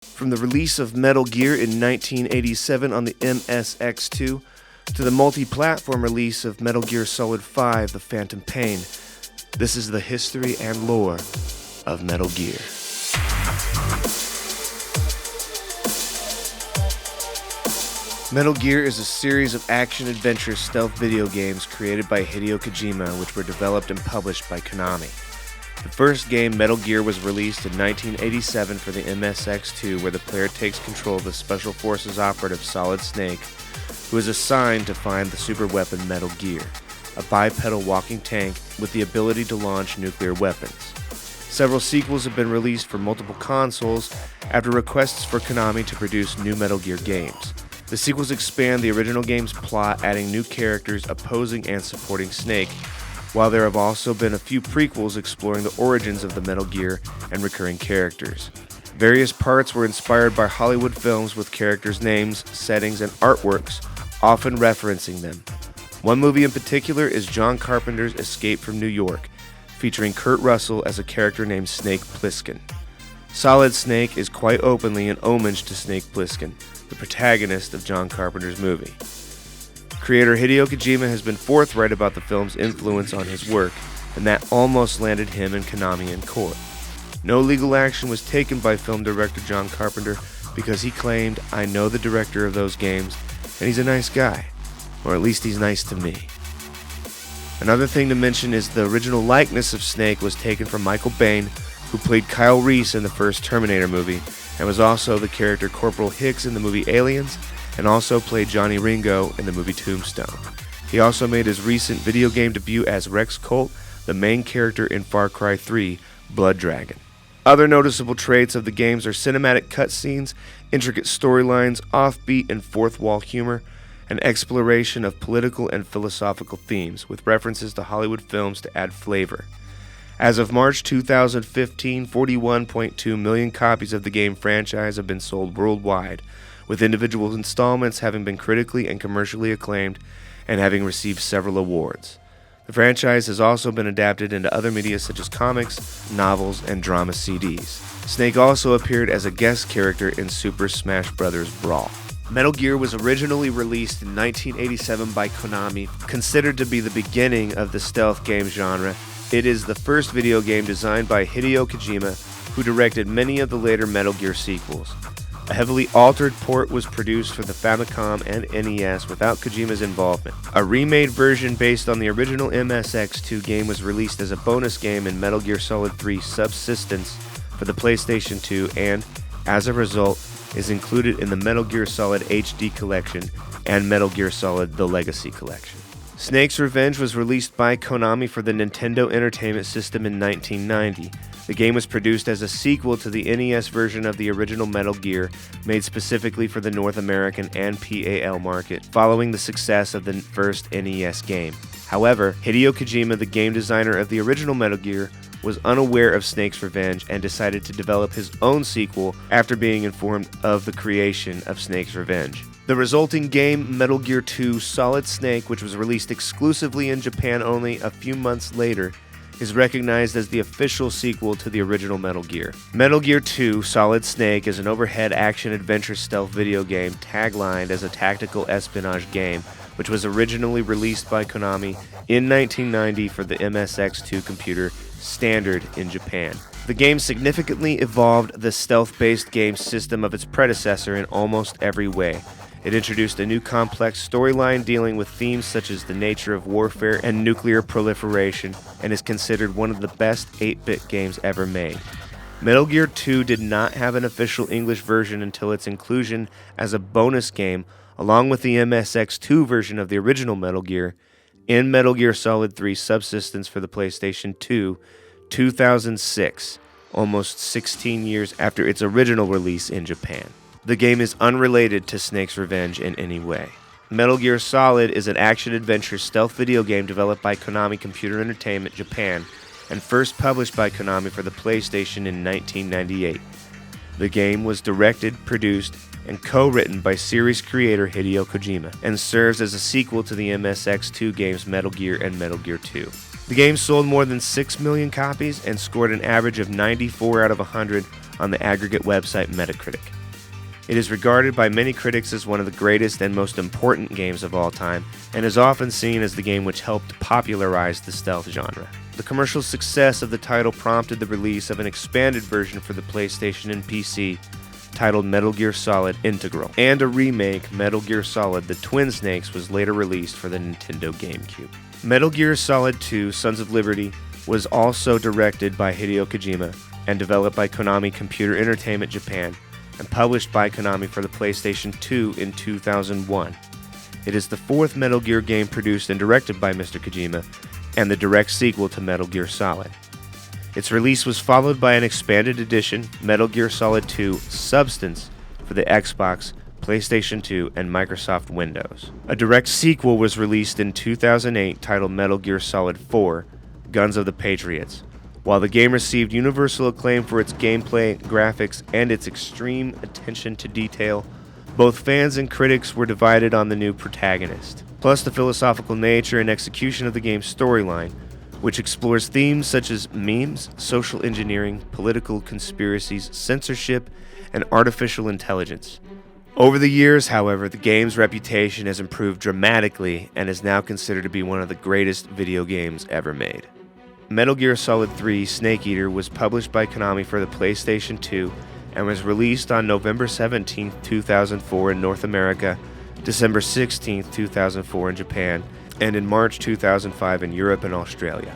From the release of Metal Gear in 1987 on the MSX2 to the multi-platform release of Metal Gear Solid 5: The Phantom Pain, this is the history and lore of Metal Gear. Metal Gear is a series of action-adventure stealth video games created by Hideo Kojima, which were developed and published by Konami. The first game, Metal Gear, was released in 1987 for the MSX2, where the player takes control of the Special Forces operative Solid Snake, who is assigned to find the superweapon Metal Gear, a bipedal walking tank with the ability to launch nuclear weapons. Several sequels have been released for multiple consoles after requests for Konami to produce new Metal Gear games. The sequels expand the original game's plot, adding new characters opposing and supporting Snake, while there have also been a few prequels exploring the origins of the Metal Gear and recurring characters. Various parts were inspired by Hollywood films with characters' names, settings, and artworks, often referencing them. One movie in particular is John Carpenter's Escape from New York, featuring Kurt Russell as a character named Snake Plissken. Solid Snake is quite openly an homage to Snake Plissken, the protagonist of John Carpenter's movie. Creator Hideo Kojima has been forthright about the film's influence on his work, and that almost landed him and Konami in court. No legal action was taken by film director John Carpenter because he claimed, "I know the director of those games, and he's a nice guy, or at least he's nice to me." Another thing to mention is the original likeness of Snake was taken from Michael Biehn, who played Kyle Reese in the first Terminator movie, and was also the character Corporal Hicks in the movie Aliens, and also played Johnny Ringo in the movie Tombstone. He also made his recent video game debut as Rex Colt, the main character in Far Cry 3: Blood Dragon. Other noticeable traits of the games are cinematic cutscenes, intricate storylines, offbeat and fourth-wall humor, and exploration of political and philosophical themes, with references to Hollywood films to add flavor. As of March 2015, 41.2 million copies of the game franchise have been sold worldwide, with individual installments having been critically and commercially acclaimed and having received several awards. The franchise has also been adapted into other media such as comics, novels, and drama CDs. Snake also appeared as a guest character in Super Smash Bros. Brawl. Metal Gear was originally released in 1987 by Konami, considered to be the beginning of the stealth game genre. It is the first video game designed by Hideo Kojima, who directed many of the later Metal Gear sequels. A heavily altered port was produced for the Famicom and NES without Kojima's involvement. A remade version based on the original MSX2 game was released as a bonus game in Metal Gear Solid 3 Subsistence for the PlayStation 2 and, as a result, is included in the Metal Gear Solid HD Collection and Metal Gear Solid: The Legacy Collection. Snake's Revenge was released by Konami for the Nintendo Entertainment System in 1990. The game was produced as a sequel to the NES version of the original Metal Gear, made specifically for the North American and PAL market, following the success of the first NES game. However, Hideo Kojima, the game designer of the original Metal Gear, was unaware of Snake's Revenge and decided to develop his own sequel after being informed of the creation of Snake's Revenge. The resulting game, Metal Gear 2: Solid Snake, which was released exclusively in Japan only a few months later, is recognized as the official sequel to the original Metal Gear. Metal Gear 2: Solid Snake is an overhead action-adventure stealth video game taglined as a tactical espionage game, which was originally released by Konami in 1990 for the MSX2 computer standard in Japan. The game significantly evolved the stealth-based game system of its predecessor in almost every way. It introduced a new complex storyline dealing with themes such as the nature of warfare and nuclear proliferation, and is considered one of the best 8-bit games ever made. Metal Gear 2 did not have an official English version until its inclusion as a bonus game, along with the MSX2 version of the original Metal Gear, in Metal Gear Solid 3 Subsistence for the PlayStation 2, 2006, almost 16 years after its original release in Japan. The game is unrelated to Snake's Revenge in any way. Metal Gear Solid is an action-adventure stealth video game developed by Konami Computer Entertainment Japan and first published by Konami for the PlayStation in 1998. The game was directed, produced, and co-written by series creator Hideo Kojima and serves as a sequel to the MSX2 games Metal Gear and Metal Gear 2. The game sold more than 6 million copies and scored an average of 94 out of 100 on the aggregate website Metacritic. It is regarded by many critics as one of the greatest and most important games of all time, and is often seen as the game which helped popularize the stealth genre. The commercial success of the title prompted the release of an expanded version for the PlayStation and PC titled Metal Gear Solid Integral, and a remake, Metal Gear Solid The Twin Snakes, was later released for the Nintendo GameCube. Metal Gear Solid 2 Sons of Liberty was also directed by Hideo Kojima and developed by Konami Computer Entertainment Japan and published by Konami for the PlayStation 2 in 2001. It is the fourth Metal Gear game produced and directed by Mr. Kojima, and the direct sequel to Metal Gear Solid. Its release was followed by an expanded edition, Metal Gear Solid 2 Substance, for the Xbox, PlayStation 2, and Microsoft Windows. A direct sequel was released in 2008 titled Metal Gear Solid 4 Guns of the Patriots. While the game received universal acclaim for its gameplay, graphics, and its extreme attention to detail, both fans and critics were divided on the new protagonist. Plus, the philosophical nature and execution of the game's storyline, which explores themes such as memes, social engineering, political conspiracies, censorship, and artificial intelligence. Over the years, however, the game's reputation has improved dramatically and is now considered to be one of the greatest video games ever made. Metal Gear Solid 3 Snake Eater was published by Konami for the PlayStation 2 and was released on November 17, 2004 in North America, December 16, 2004 in Japan, and in March 2005 in Europe and Australia.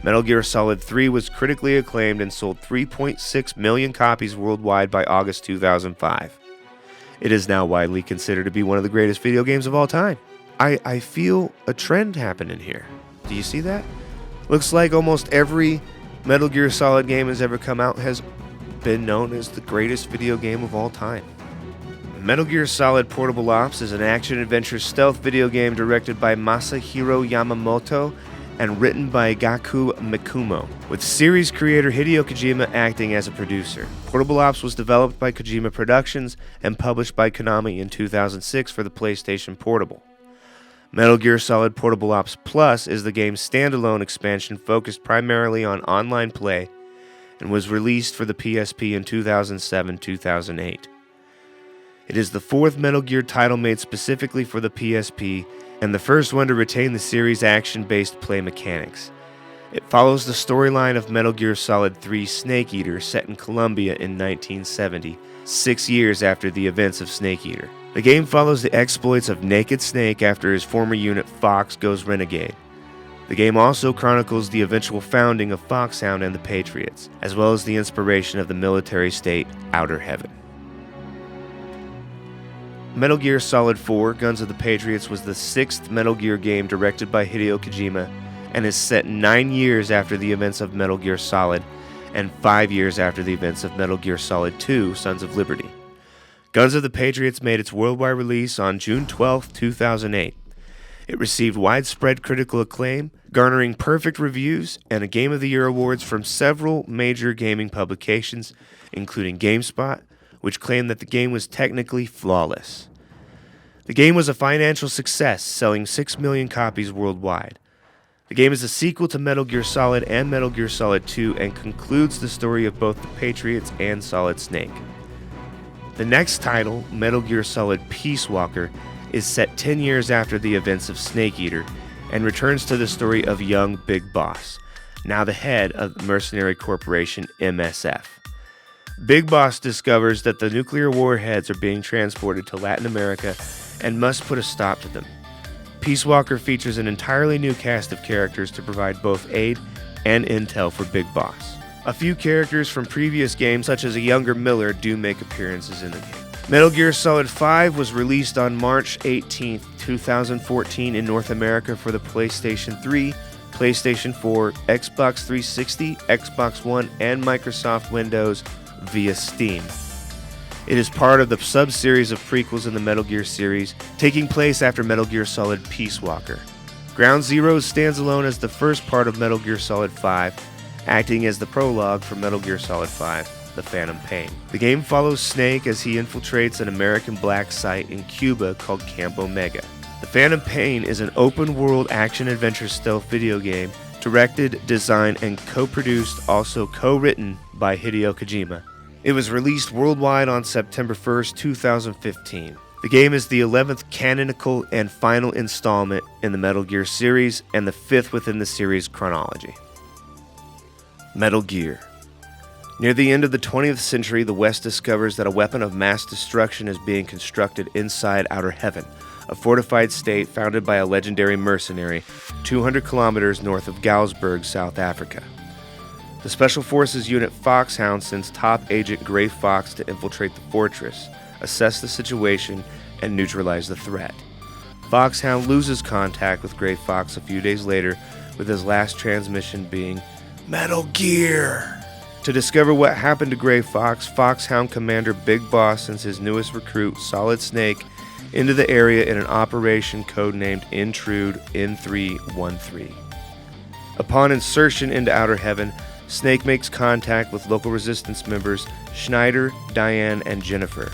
Metal Gear Solid 3 was critically acclaimed and sold 3.6 million copies worldwide by August 2005. It is now widely considered to be one of the greatest video games of all time. I feel a trend happening here. Do you see that? Looks like almost every Metal Gear Solid game has ever come out has been known as the greatest video game of all time. Metal Gear Solid Portable Ops is an action-adventure stealth video game directed by Masahiro Yamamoto and written by Gaku Mikumo, with series creator Hideo Kojima acting as a producer. Portable Ops was developed by Kojima Productions and published by Konami in 2006 for the PlayStation Portable. Metal Gear Solid Portable Ops Plus is the game's standalone expansion focused primarily on online play and was released for the PSP in 2007-2008. It is the fourth Metal Gear title made specifically for the PSP and the first one to retain the series' action-based play mechanics. It follows the storyline of Metal Gear Solid 3 Snake Eater set in Colombia in 1970, 6 years after the events of Snake Eater. The game follows the exploits of Naked Snake after his former unit Fox goes renegade. The game also chronicles the eventual founding of Foxhound and the Patriots, as well as the inspiration of the military state Outer Heaven. Metal Gear Solid 4 Guns of the Patriots was the sixth Metal Gear game directed by Hideo Kojima and is set 9 years after the events of Metal Gear Solid and 5 years after the events of Metal Gear Solid 2 Sons of Liberty. Guns of the Patriots made its worldwide release on June 12, 2008. It received widespread critical acclaim, garnering perfect reviews and a Game of the Year awards from several major gaming publications, including GameSpot, which claimed that the game was technically flawless. The game was a financial success, selling 6 million copies worldwide. The game is a sequel to Metal Gear Solid and Metal Gear Solid 2 and concludes the story of both the Patriots and Solid Snake. The next title, Metal Gear Solid Peace Walker, is set 10 years after the events of Snake Eater and returns to the story of young Big Boss, now the head of the mercenary corporation MSF. Big Boss discovers that the nuclear warheads are being transported to Latin America and must put a stop to them. Peace Walker features an entirely new cast of characters to provide both aid and intel for Big Boss. A few characters from previous games, such as a younger Miller, do make appearances in the game. Metal Gear Solid 5 was released on March 18, 2014 in North America for the PlayStation 3, PlayStation 4, Xbox 360, Xbox One, and Microsoft Windows via Steam. It is part of the sub-series of prequels in the Metal Gear series, taking place after Metal Gear Solid Peace Walker. Ground Zeroes stands alone as the first part of Metal Gear Solid 5, acting as the prologue for Metal Gear Solid 5, The Phantom Pain. The game follows Snake as he infiltrates an American black site in Cuba called Camp Omega. The Phantom Pain is an open-world action-adventure stealth video game directed, designed, and co-produced, also co-written by Hideo Kojima. It was released worldwide on September 1st, 2015. The game is the 11th canonical and final installment in the Metal Gear series and the 5th within the series chronology. Metal Gear. Near the end of the 20th century, the West discovers that a weapon of mass destruction is being constructed inside Outer Heaven, a fortified state founded by a legendary mercenary 200 kilometers north of Galsburg, South Africa. The Special Forces unit Foxhound sends top agent Gray Fox to infiltrate the fortress, assess the situation, and neutralize the threat. Foxhound loses contact with Gray Fox a few days later, with his last transmission being Metal Gear. To discover what happened to Gray Fox, Foxhound Commander Big Boss sends his newest recruit, Solid Snake, into the area in an operation codenamed Intrude N313. Upon insertion into Outer Heaven, Snake makes contact with local resistance members Schneider, Diane, and Jennifer.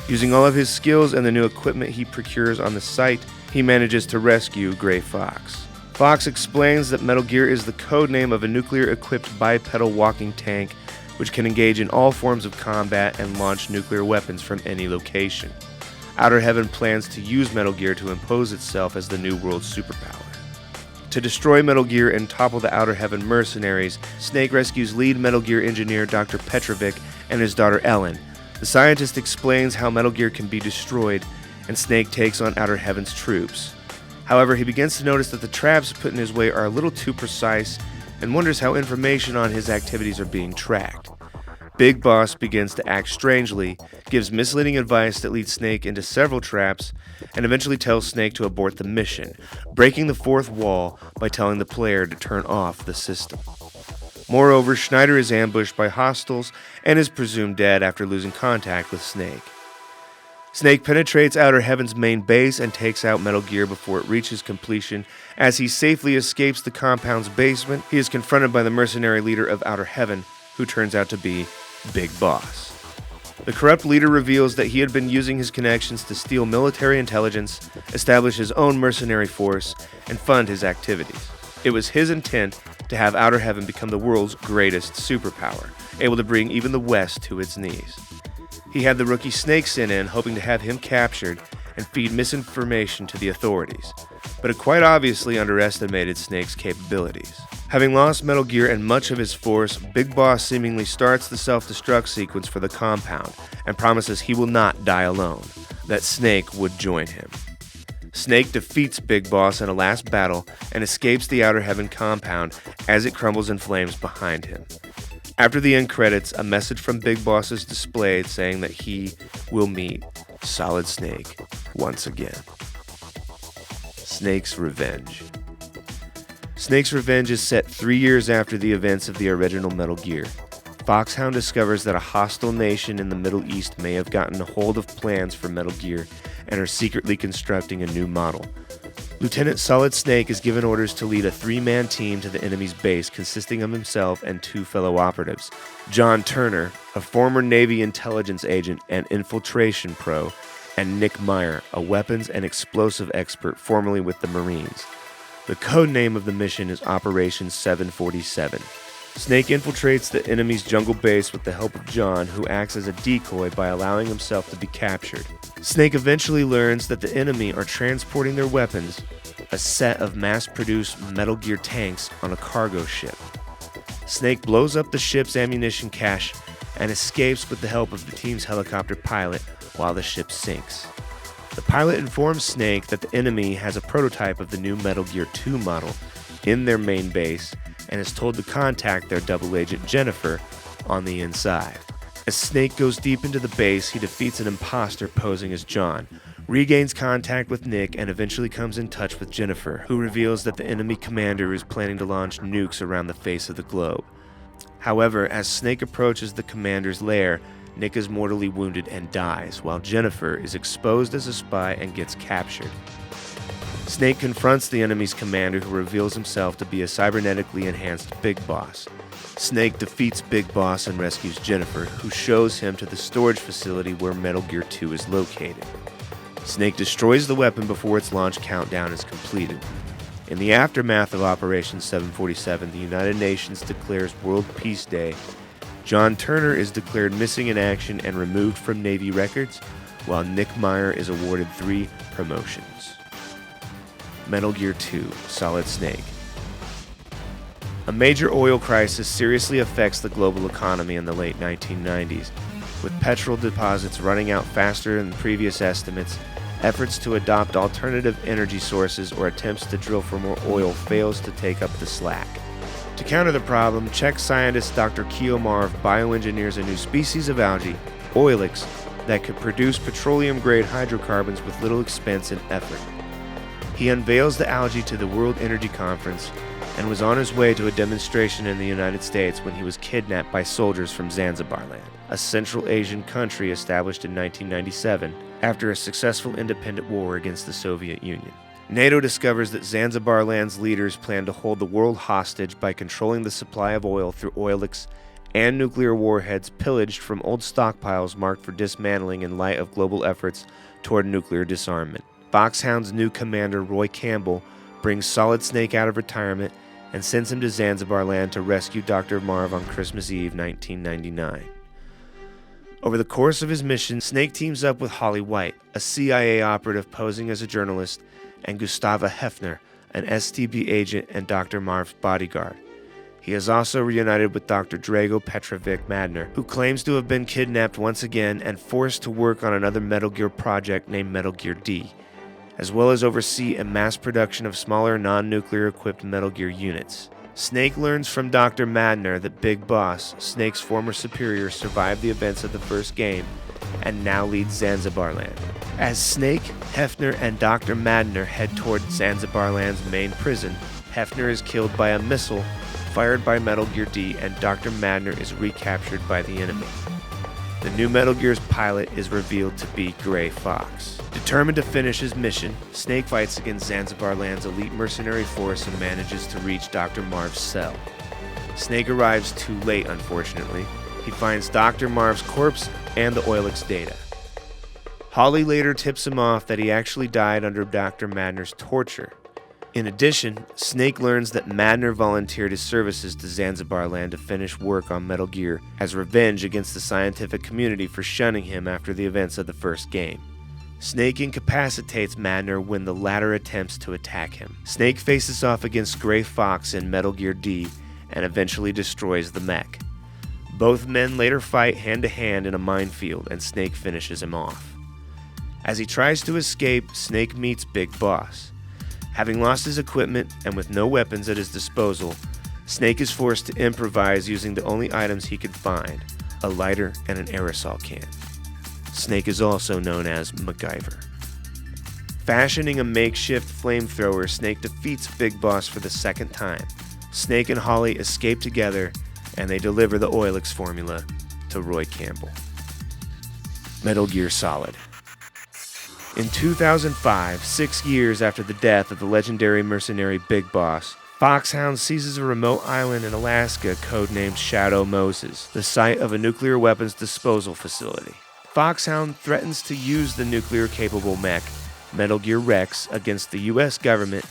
Using all of his skills and the new equipment he procures on the site, he manages to rescue Gray Fox. Fox explains that Metal Gear is the codename of a nuclear-equipped bipedal walking tank which can engage in all forms of combat and launch nuclear weapons from any location. Outer Heaven plans to use Metal Gear to impose itself as the new world's superpower. To destroy Metal Gear and topple the Outer Heaven mercenaries, Snake rescues lead Metal Gear engineer Dr. Petrovic and his daughter Ellen. The scientist explains how Metal Gear can be destroyed, and Snake takes on Outer Heaven's troops. However, he begins to notice that the traps put in his way are a little too precise and wonders how information on his activities are being tracked. Big Boss begins to act strangely, gives misleading advice that leads Snake into several traps, and eventually tells Snake to abort the mission, breaking the fourth wall by telling the player to turn off the system. Moreover, Schneider is ambushed by hostiles and is presumed dead after losing contact with Snake. Snake penetrates Outer Heaven's main base and takes out Metal Gear before it reaches completion. As he safely escapes the compound's basement, he is confronted by the mercenary leader of Outer Heaven, who turns out to be Big Boss. The corrupt leader reveals that he had been using his connections to steal military intelligence, establish his own mercenary force, and fund his activities. It was his intent to have Outer Heaven become the world's greatest superpower, able to bring even the West to its knees. He had the rookie Snake sent in, hoping to have him captured and feed misinformation to the authorities, but it quite obviously underestimated Snake's capabilities. Having lost Metal Gear and much of his force, Big Boss seemingly starts the self-destruct sequence for the compound and promises he will not die alone, that Snake would join him. Snake defeats Big Boss in a last battle and escapes the Outer Heaven compound as it crumbles in flames behind him. After the end credits, a message from Big Boss is displayed saying that he will meet Solid Snake once again. Snake's Revenge. Snake's Revenge is set 3 years after the events of the original Metal Gear. Foxhound discovers that a hostile nation in the Middle East may have gotten a hold of plans for Metal Gear and are secretly constructing a new model. Lieutenant Solid Snake is given orders to lead a 3-man team to the enemy's base consisting of himself and 2 fellow operatives, John Turner, a former Navy intelligence agent and infiltration pro, and Nick Meyer, a weapons and explosive expert formerly with the Marines. The code name of the mission is Operation 747. Snake infiltrates the enemy's jungle base with the help of John, who acts as a decoy by allowing himself to be captured. Snake eventually learns that the enemy are transporting their weapons, a set of mass-produced Metal Gear tanks, on a cargo ship. Snake blows up the ship's ammunition cache and escapes with the help of the team's helicopter pilot while the ship sinks. The pilot informs Snake that the enemy has a prototype of the new Metal Gear 2 model in their main base and is told to contact their double agent Jennifer on the inside. As Snake goes deep into the base, he defeats an imposter posing as John, regains contact with Nick, and eventually comes in touch with Jennifer, who reveals that the enemy commander is planning to launch nukes around the face of the globe. However, as Snake approaches the commander's lair, Nick is mortally wounded and dies, while Jennifer is exposed as a spy and gets captured. Snake confronts the enemy's commander, who reveals himself to be a cybernetically enhanced Big Boss. Snake defeats Big Boss and rescues Jennifer, who shows him to the storage facility where Metal Gear 2 is located. Snake destroys the weapon before its launch countdown is completed. In the aftermath of Operation 747, the United Nations declares World Peace Day John Turner is declared missing in action and removed from Navy records, while Nick Meyer is awarded 3 promotions. Metal Gear 2: Solid Snake. A major oil crisis seriously affects the global economy in the late 1990s. With petrol deposits running out faster than previous estimates, efforts to adopt alternative energy sources or attempts to drill for more oil fails to take up the slack. To counter the problem, Czech scientist Dr. Kiomarv bioengineers a new species of algae, oilex, that could produce petroleum-grade hydrocarbons with little expense and effort. He unveils the algae to the World Energy Conference and was on his way to a demonstration in the United States when he was kidnapped by soldiers from Zanzibarland, a Central Asian country established in 1997 after a successful independent war against the Soviet Union. NATO discovers that Zanzibarland's leaders plan to hold the world hostage by controlling the supply of oil through oilex and nuclear warheads pillaged from old stockpiles marked for dismantling in light of global efforts toward nuclear disarmament. Foxhound's new commander, Roy Campbell, brings Solid Snake out of retirement and sends him to Zanzibarland to rescue Dr. Marv on Christmas Eve 1999. Over the course of his mission, Snake teams up with Holly White, a CIA operative posing as a journalist, and Gustava Hefner, an STB agent and Dr. Marv's bodyguard. He is also reunited with Dr. Drago Petrovic Madner, who claims to have been kidnapped once again and forced to work on another Metal Gear project named Metal Gear D, as well as oversee a mass production of smaller non-nuclear equipped Metal Gear units. Snake learns from Dr. Madner that Big Boss, Snake's former superior, survived the events of the first game and now leads Zanzibarland. As Snake, Hefner, and Dr. Madner head toward Zanzibarland's main prison, Hefner is killed by a missile fired by Metal Gear D, and Dr. Madner is recaptured by the enemy. The new Metal Gear's pilot is revealed to be Gray Fox. Determined to finish his mission, Snake fights against Zanzibarland's elite mercenary force and manages to reach Dr. Marv's cell. Snake arrives too late, unfortunately. He finds Dr. Marv's corpse and the oilex data. Holly later tips him off that he actually died under Dr. Madner's torture. In addition, Snake learns that Madner volunteered his services to Zanzibarland to finish work on Metal Gear as revenge against the scientific community for shunning him after the events of the first game. Snake incapacitates Madner when the latter attempts to attack him. Snake faces off against Gray Fox in Metal Gear D and eventually destroys the mech. Both men later fight hand-to-hand in a minefield, and Snake finishes him off. As he tries to escape, Snake meets Big Boss. Having lost his equipment and with no weapons at his disposal, Snake is forced to improvise using the only items he could find, a lighter and an aerosol can. Snake is also known as MacGyver. Fashioning a makeshift flamethrower, Snake defeats Big Boss for the second time. Snake and Holly escape together, and they deliver the oilex formula to Roy Campbell. Metal Gear Solid. In 2005, 6 years after the death of the legendary mercenary Big Boss, Foxhound seizes a remote island in Alaska codenamed Shadow Moses, the site of a nuclear weapons disposal facility. Foxhound threatens to use the nuclear-capable mech, Metal Gear Rex, against the U.S. government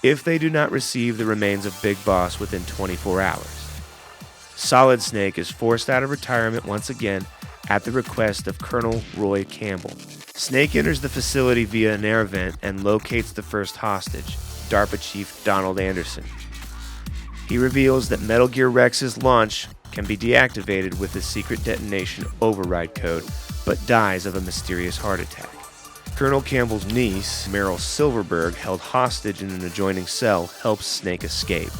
if they do not receive the remains of Big Boss within 24 hours. Solid Snake is forced out of retirement once again at the request of Colonel Roy Campbell. Snake enters the facility via an air vent and locates the first hostage, DARPA Chief Donald Anderson. He reveals that Metal Gear Rex's launch can be deactivated with a secret detonation override code, but dies of a mysterious heart attack. Colonel Campbell's niece, Meryl Silverberg, held hostage in an adjoining cell, helps Snake escape.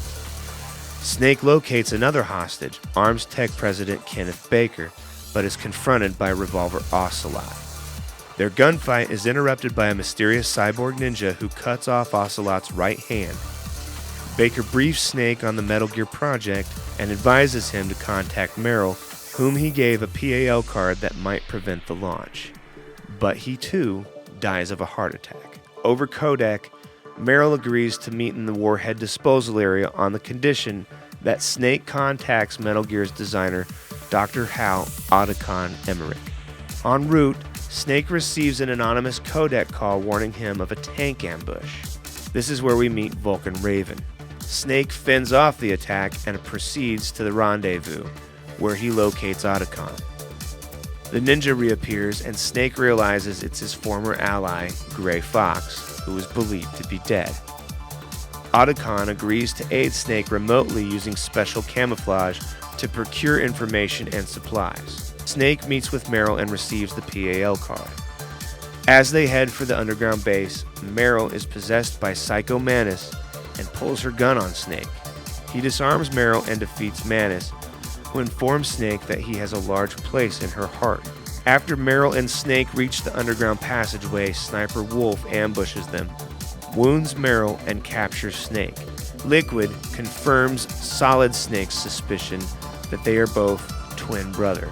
Snake locates another hostage, Arms Tech President Kenneth Baker, but is confronted by Revolver Ocelot. Their gunfight is interrupted by a mysterious cyborg ninja who cuts off Ocelot's right hand. Baker briefs Snake on the Metal Gear project and advises him to contact Meryl, whom he gave a PAL card that might prevent the launch. But he too dies of a heart attack. Over codec, Meryl agrees to meet in the warhead disposal area on the condition that Snake contacts Metal Gear's designer, Dr. Hal Otacon Emmerich. En route, Snake receives an anonymous codec call warning him of a tank ambush. This is where we meet Vulcan Raven. Snake fends off the attack and proceeds to the rendezvous, where he locates Otacon. The ninja reappears and Snake realizes it's his former ally, Gray Fox, who is believed to be dead. Otacon agrees to aid Snake remotely using special camouflage to procure information and supplies. Snake meets with Meryl and receives the PAL card. As they head for the underground base, Meryl is possessed by Psycho Manus and pulls her gun on Snake. He disarms Meryl and defeats Manus, who informs Snake that he has a large place in her heart. After Meryl and Snake reach the underground passageway, Sniper Wolf ambushes them, wounds Meryl, and captures Snake. Liquid confirms Solid Snake's suspicion that they are both twin brothers.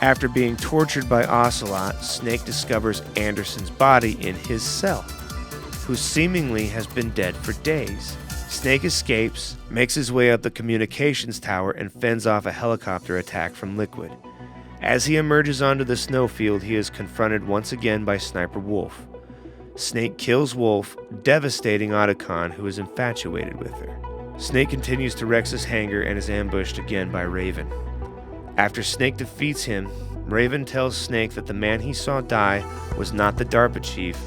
After being tortured by Ocelot, Snake discovers Anderson's body in his cell, who seemingly has been dead for days. Snake escapes, makes his way up the communications tower, and fends off a helicopter attack from Liquid. As he emerges onto the snowfield, he is confronted once again by Sniper Wolf. Snake kills Wolf, devastating Otacon, who is infatuated with her. Snake continues to Rex's hangar and is ambushed again by Raven. After Snake defeats him, Raven tells Snake that the man he saw die was not the DARPA chief,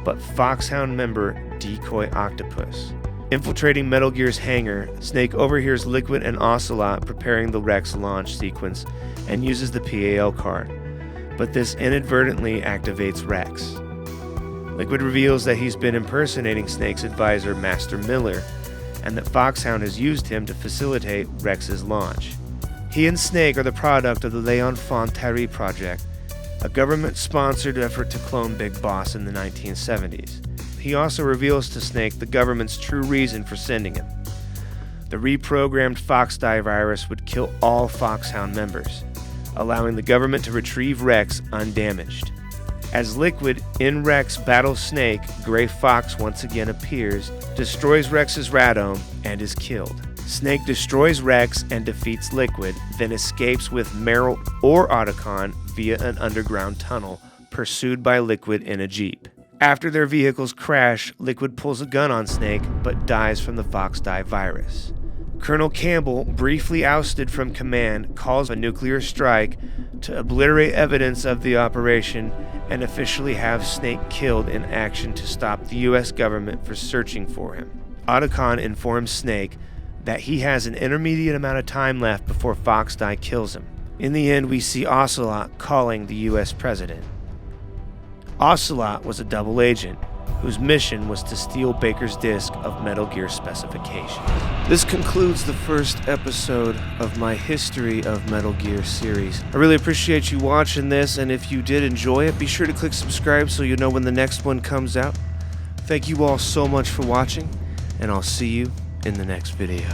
but Foxhound member Decoy Octopus. Infiltrating Metal Gear's hangar, Snake overhears Liquid and Ocelot preparing the Rex launch sequence and uses the PAL card, but this inadvertently activates Rex. Liquid reveals that he's been impersonating Snake's advisor, Master Miller, and that Foxhound has used him to facilitate Rex's launch. He and Snake are the product of the L'Enfant Terrible project, a government-sponsored effort to clone Big Boss in the 1970s. He also reveals to Snake the government's true reason for sending him. The reprogrammed Foxdie virus would kill all Foxhound members, allowing the government to retrieve Rex undamaged. As Liquid in Rex battles Snake, Gray Fox once again appears, destroys Rex's radome, and is killed. Snake destroys Rex and defeats Liquid, then escapes with Meryl or Otacon via an underground tunnel, pursued by Liquid in a jeep. After their vehicles crash, Liquid pulls a gun on Snake, but dies from the Foxdie virus. Colonel Campbell, briefly ousted from command, calls a nuclear strike to obliterate evidence of the operation and officially have Snake killed in action to stop the US government from searching for him. Otacon informs Snake that he has an intermediate amount of time left before Foxdie kills him. In the end, we see Ocelot calling the US president. Ocelot was a double agent whose mission was to steal Baker's disc of Metal Gear specifications. This concludes the first episode of my History of Metal Gear series. I really appreciate you watching this, and if you did enjoy it, be sure to click subscribe so you know when the next one comes out. Thank you all so much for watching, and I'll see you in the next video.